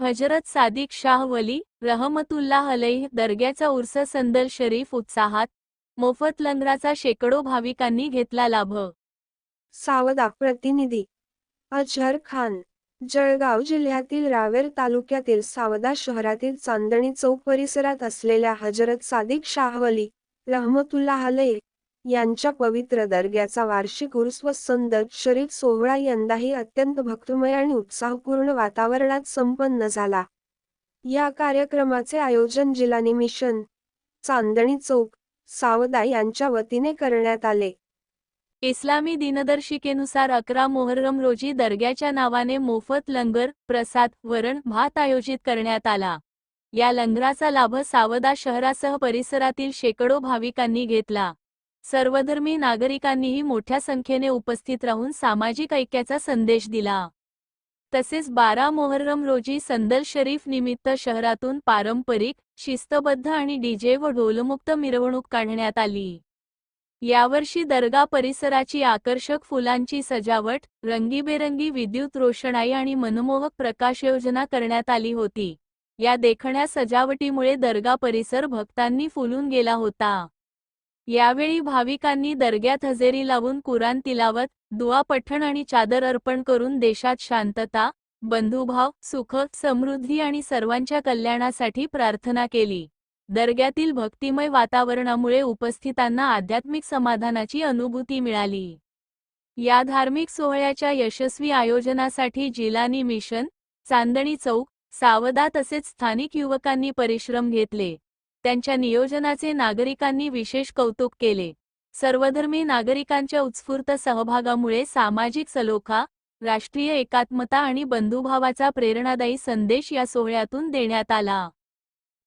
हजरत सादिक शाह वली रहमतुल्लाह अलैह दर्ग्याचा उर्स संदल शरीफ उत्साहात, मोफत लंगराचा शेकडो भाविकांनी घेतला लाभ। सावदा प्रतिनिधी अजहर खान। जळगाव जिल्ह्यातील रावेर तालुक्यातील सावदा शहरातील चांदणी चौक परिसरात असलेल्या हजरत सादिक शाह वली रहमतुल्लाह अलैह यांच्या पवित्र दर्ग्याचा वार्षिक उर्स व संदल शरीफ सोहळा यंदाही अत्यंत भक्तिमय आणि उत्साहपूर्ण वातावरणात संपन्न झाला। या कार्यक्रमाचे आयोजन जिलानी मिशन, चांदणी चौक, सावदा यांच्या वतीने करण्यात आले। इस्लामी दिनदर्शिकेनुसार 11 मोहर्रम रोजी दर्ग्याच्या नावाने मोफत लंगर, प्रसाद, वरण, भात आयोजित करण्यात आला। या लंगराचा लाभ सावदा शहरासह परिसरातील शेकडो भाविकांनी घेतला। सर्वधर्मी नागरिकांनीही मोठ्या संख्येने उपस्थित राहून सामाजिक ऐक्याचा संदेश दिला। तसेच 12 मोहर्रम रोजी संदल शरीफ निमित्त शहरातून पारंपरिक, शिस्तबद्ध आणि डीजे व ढोलमुक्त मिरवणूक काढण्यात आली। यावर्षी दर्गा परिसराची आकर्षक फुलांची सजावट, रंगीबेरंगी विद्युत रोषणाई आणि मनमोहक प्रकाशयोजना करण्यात आली होती। या देखण्या सजावटीमुळे दर्गा परिसर भक्तांनी फुलून गेला होता। यावेळी भाविकांनी दर्ग्यात हजेरी लावून कुराण तिलावत, दुआ पठण आणि चादर अर्पण करून देशात शांतता, बंधुभाव, सुख, समृद्धी आणि सर्वांच्या कल्याणासाठी प्रार्थना केली। दर्ग्यातील भक्तिमय वातावरणामुळे उपस्थितांना आध्यात्मिक समाधानाची अनुभूती मिळाली। या धार्मिक सोहळ्याच्या यशस्वी आयोजनासाठी जिलानी मिशन, चांदणी चौक, सावदा तसेच स्थानिक युवकांनी परिश्रम घेतले। त्यांच्या नियोजनाचे नागरिकांनी विशेष कौतुक केले। सर्वधर्मी नागरिकांच्या उत्स्फूर्त सहभागामुळे सामाजिक सलोखा, राष्ट्रीय एकात्मता आणि बंधुभावाचा प्रेरणादायी संदेश या सोहळ्यातून देण्यात आला।